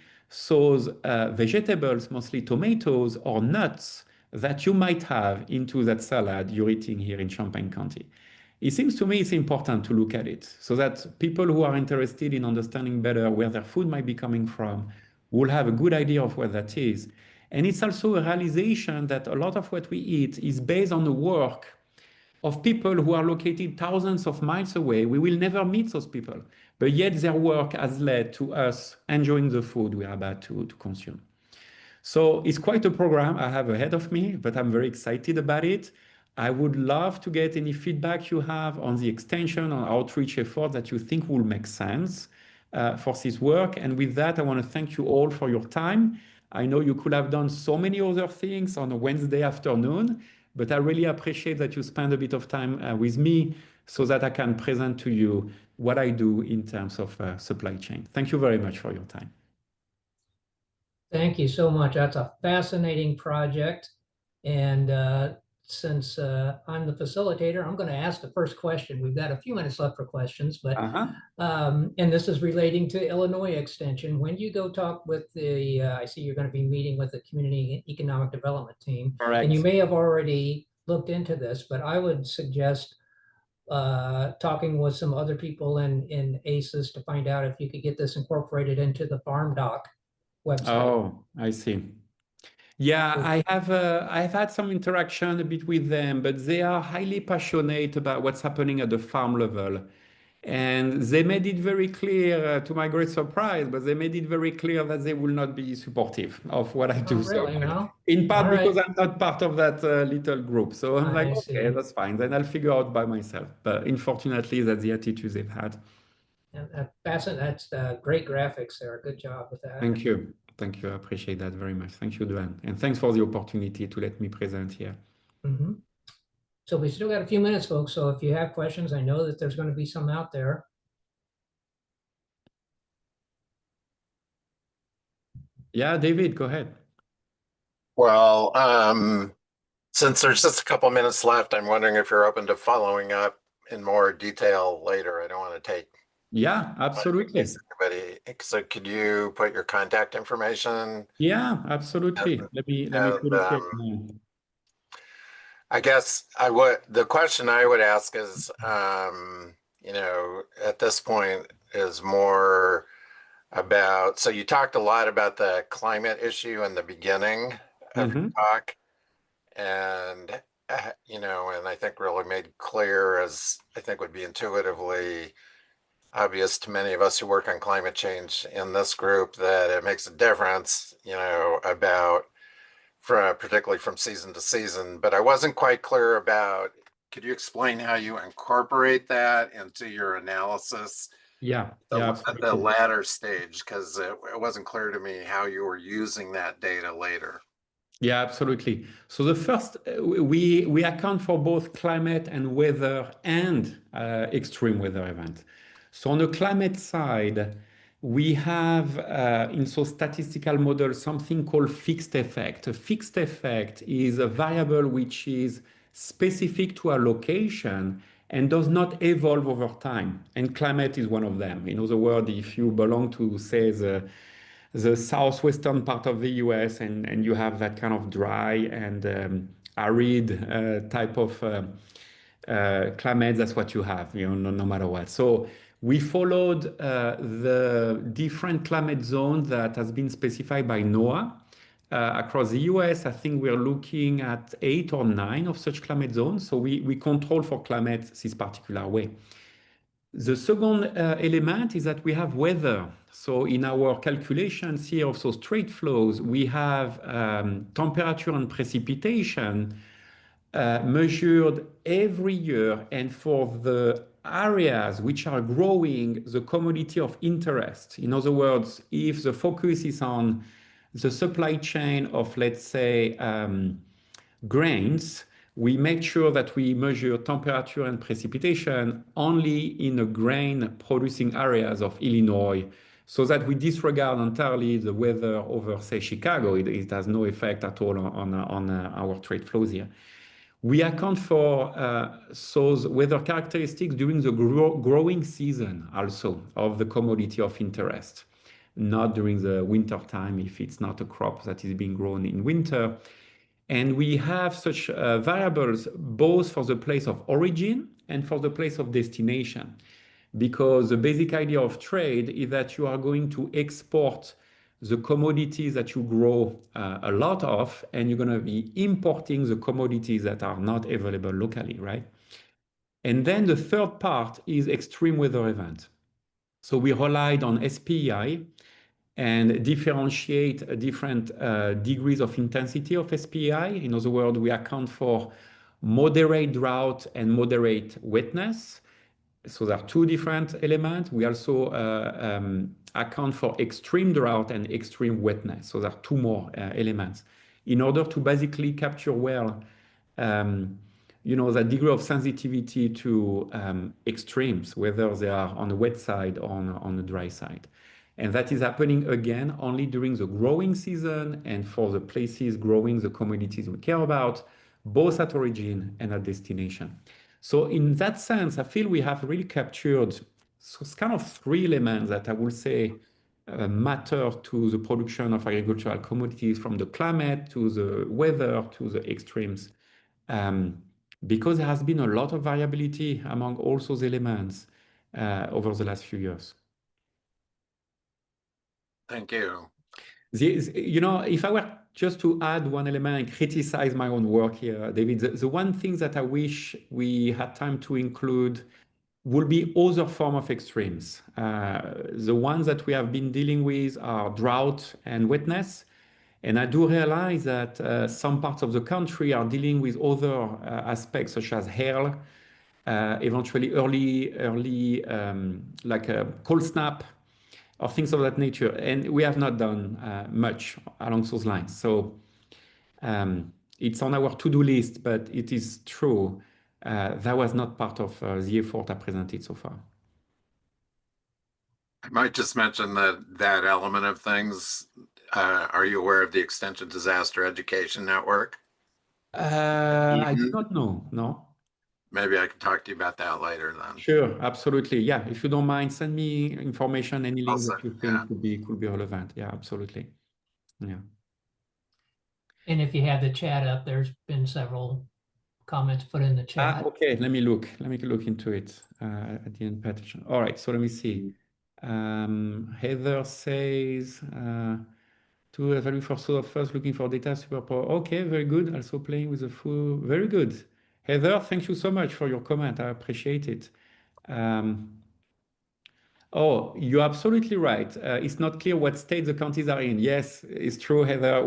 those vegetables, mostly tomatoes or nuts that you might have into that salad you're eating here in Champaign County. It seems to me it's important to look at it so that people who are interested in understanding better where their food might be coming from will have a good idea of where that is. And it's also a realization that a lot of what we eat is based on the work of people who are located thousands of miles away. We will never meet those people, but yet their work has led to us enjoying the food we are about to consume. So it's quite a program I have ahead of me, but I'm very excited about it. I would love to get any feedback you have on the extension or outreach effort that you think will make sense for this work. And with that, I want to thank you all for your time. I know you could have done so many other things on a Wednesday afternoon, but I really appreciate that you spend a bit of time with me so that I can present to you what I do in terms of supply chain. Thank you very much for your time. Thank you so much. That's a fascinating project. And since I'm the facilitator, I'm going to ask the first question. We've got a few minutes left for questions, but and this is relating to Illinois Extension. When you go talk with the, I see you're going to be meeting with the Community Economic Development team, and you Correct. may have already looked into this, but I would suggest talking with some other people in ACES to find out if you could get this incorporated into the Farm Doc website. Oh, I see. Yeah, I've had some interaction a bit with them, but they are highly passionate about what's happening at the farm level. And they made it very clear, to my great surprise, but they made it very clear that they will not be supportive of what I Oh, do. So, really? No? in part All because right. I'm not part of that little group. So I'm like, I okay, see. that's fine. Then I'll figure out by myself. But unfortunately, that's the attitude they've had. That's great graphics there. Good job with that. Thank you. Thank you. I appreciate that very much. Thank you, Duane. And thanks for the opportunity to let me present here. Mm-hmm. So we still got a few minutes, folks. So if you have questions, I know that there's going to be some out there. Yeah, David, go ahead. Well, since there's just a couple minutes left, I'm wondering if you're open to following up in more detail later. I don't want to take. Yeah, absolutely. So could you put your contact information? Yeah, absolutely. Let me put it here now. I guess the question I would ask is, at this point is more about, so you talked a lot about the climate issue in the beginning of your talk, and and I think really made clear, as I think would be intuitively obvious to many of us who work on climate change in this group, that it makes a difference, about particularly from season to season. But I wasn't quite clear about, could you explain how you incorporate that into your analysis? Yeah, At the latter stage, because it wasn't clear to me how you were using that data later. Yeah, absolutely. So the first, we account for both climate and weather and extreme weather event. So on the climate side, we have in statistical model something called fixed effect. A fixed effect is a variable which is specific to a location and does not evolve over time. And climate is one of them. In other words, if you belong to, say, the southwestern part of the US and you have that kind of dry and arid type of climate, that's what you have, no matter what. So we followed the different climate zones that has been specified by NOAA across the US. I think we're looking at 8 or 9 of such climate zones. So we control for climate this particular way. The second element is that we have weather. So in our calculations here of those trade flows, we have temperature and precipitation measured every year. And for the areas which are growing the commodity of interest, in other words, if the focus is on the supply chain of, let's say, grains, we make sure that we measure temperature and precipitation only in the grain producing areas of Illinois, so that we disregard entirely the weather over, say, Chicago. It has no effect at all on our trade flows here. We account for those weather characteristics during the growing season also of the commodity of interest, not during the winter time if it's not a crop that is being grown in winter. And we have such variables both for the place of origin and for the place of destination. Because the basic idea of trade is that you are going to export the commodities that you grow a lot of, and you're going to be importing the commodities that are not available locally, right? And then the third part is extreme weather event. So we relied on SPI and differentiate different degrees of intensity of SPI. In other words, we account for moderate drought and moderate wetness. So there are two different elements. We also account for extreme drought and extreme wetness. So there are two more elements in order to basically capture well, the degree of sensitivity to extremes, whether they are on the wet side or on the dry side. And that is happening again only during the growing season and for the places growing the commodities we care about, both at origin and at destination. So in that sense, I feel we have really captured kind of three elements that I will say matter to the production of agricultural commodities, from the climate to the weather to the extremes. Because there has been a lot of variability among all those elements over the last few years. Thank you. If I were just to add one element and criticize my own work here, David, the one thing that I wish we had time to include will be other form of extremes. The ones that we have been dealing with are drought and wetness. And I do realize that some parts of the country are dealing with other aspects such as hail, eventually early like a cold snap or things of that nature. And we have not done much along those lines. So it's on our to-do list, but it is true. That was not part of the effort I presented so far. I might just mention that element of things. Are you aware of the Extension Disaster Education Network? I do not know, no. Maybe I can talk to you about that later then. Sure, absolutely. Yeah, if you don't mind, send me information, any links that you think could be relevant. Yeah, absolutely. Yeah. And if you have the chat up, there's been several comments put in the chat. Okay, let me look into it. I didn't pay attention. All right, so let me see. Heather says, to value for source first, looking for data superpower. Okay, very good. Also playing with the full, very good. Heather, thank you so much for your comment. I appreciate it. Oh, you're absolutely right. It's not clear what state the counties are in. Yes, it's true, Heather.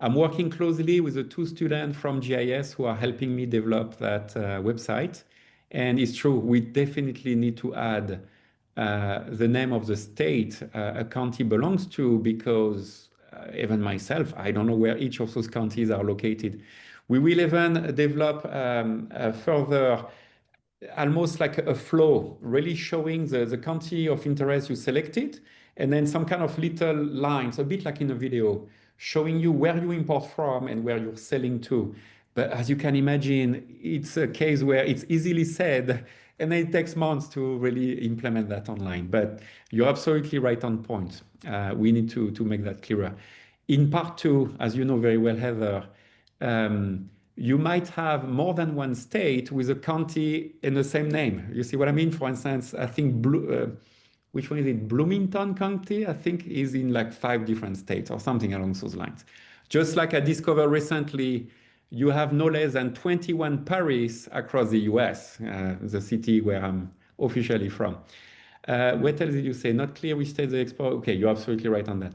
I'm working closely with the two students from GIS who are helping me develop that website. And it's true, we definitely need to add the name of the state a county belongs to, because even myself, I don't know where each of those counties are located. We will even develop further, almost like a flow, really showing the county of interest you selected, and then some kind of little lines, a bit like in a video, showing you where you import from and where you're selling to. But as you can imagine, it's a case where it's easily said, and then it takes months to really implement that online. But you're absolutely right on point. We need to make that clearer. In part two, as you know very well, Heather, you might have more than one state with a county in the same name. You see what I mean? For instance, I think, which one is it? Bloomington County, I think, is in like 5 different states or something along those lines. Just like I discovered recently, you have no less than 21 Paris across the US, the city where I'm officially from. What else did you say? Not clear which state the export. Okay, you're absolutely right on that.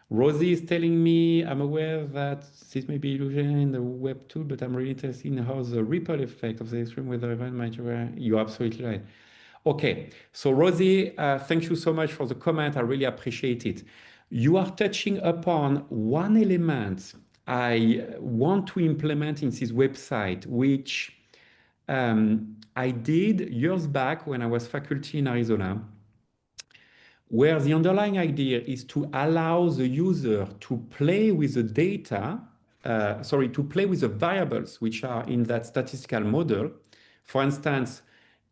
Rosie is telling me, I'm aware that this may be illusion in the web tool, but I'm really interested in how the ripple effect of the extreme weather event might. You're absolutely right. Okay, so Rosie, thank you so much for the comment. I really appreciate it. You are touching upon one element I want to implement in this website, which I did years back when I was faculty in Arizona, where the underlying idea is to allow the user to play with the data, to play with the variables which are in that statistical model. For instance,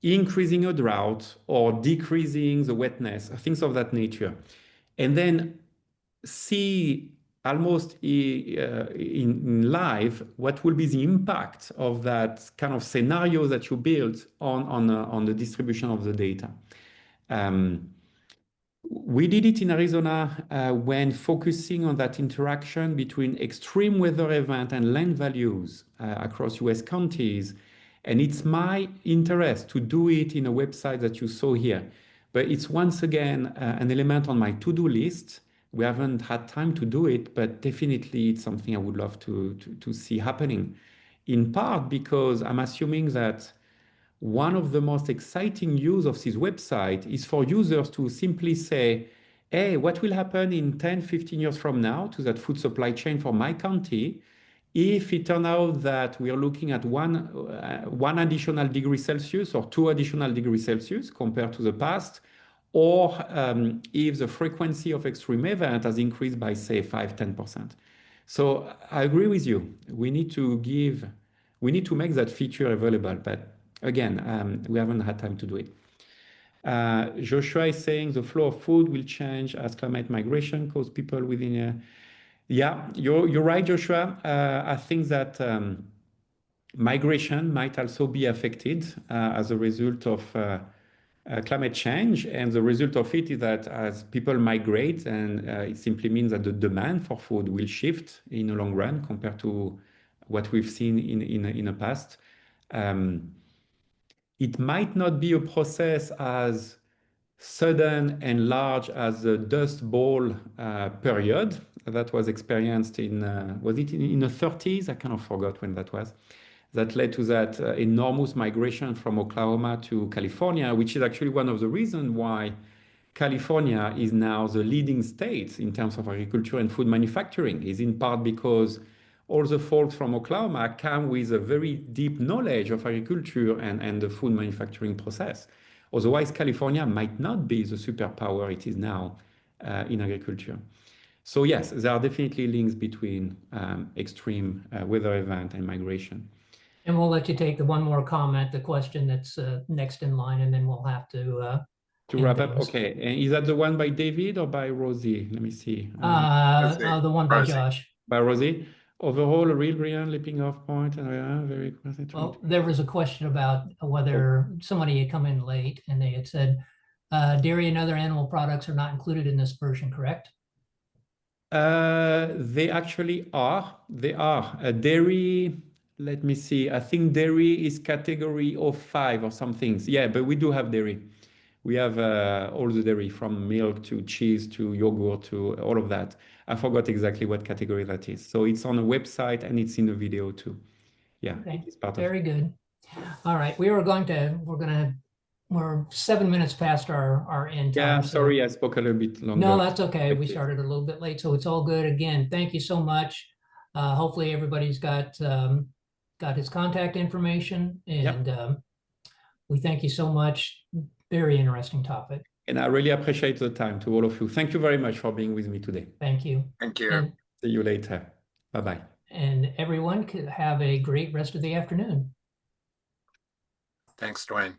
increasing a drought or decreasing the wetness, things of that nature. And then see almost in live what will be the impact of that kind of scenario that you build on the distribution of the data. We did it in Arizona when focusing on that interaction between extreme weather event and land values across US counties. And it's my interest to do it in a website that you saw here. But it's once again an element on my to-do list. We haven't had time to do it, but definitely it's something I would love to see happening. In part because I'm assuming that one of the most exciting use of this website is for users to simply say, hey, what will happen in 10, 15 years from now to that food supply chain for my county if it turns out that we are looking at one additional degree Celsius or 2 additional degrees Celsius compared to the past, or if the frequency of extreme event has increased by, say, 5–10%. So I agree with you. We need to make that feature available, but again, we haven't had time to do it. Joshua is saying the flow of food will change as climate migration cause people within a... Yeah, you're right, Joshua. I think that migration might also be affected as a result of climate change. And the result of it is that as people migrate, and it simply means that the demand for food will shift in the long run compared to what we've seen in the past. It might not be a process as sudden and large as the Dust Bowl period that was experienced in, was it in the 30s? I kind of forgot when that was. That led to that enormous migration from Oklahoma to California, which is actually one of the reasons why California is now the leading state in terms of agriculture and food manufacturing, is in part because all the folks from Oklahoma come with a very deep knowledge of agriculture and the food manufacturing process. Otherwise, California might not be the superpower it is now in agriculture. So yes, there are definitely links between extreme weather event and migration. And we'll let you take the one more comment, the question that's next in line, and then we'll have to wrap up. Okay, and is that the one by David or by Rosie? Let me see. The one by Josh. By Rosie. Overall, a real brilliant leaping off point, and very concentrated. Well, there was a question about whether somebody had come in late and they had said dairy and other animal products are not included in this version, correct? They actually are. They are. Dairy, let me see. I think dairy is category 05 or some things. Yeah, but we do have dairy. We have all the dairy from milk to cheese to yogurt to all of that. I forgot exactly what category that is. So it's on the website and it's in the video too. Yeah, okay. It's part very good. All right, we're 7 minutes past our end time. Yeah, I'm sorry, I spoke a little bit longer. No, that's okay. We started a little bit late, so it's all good. Again, thank you so much. Hopefully everybody's got his contact information, and we thank you so much. Very interesting topic. And I really appreciate the time to all of you. Thank you very much for being with me today. Thank you. Thank you. And see you later. Bye-bye. And everyone could have a great rest of the afternoon. Thanks, Dwayne.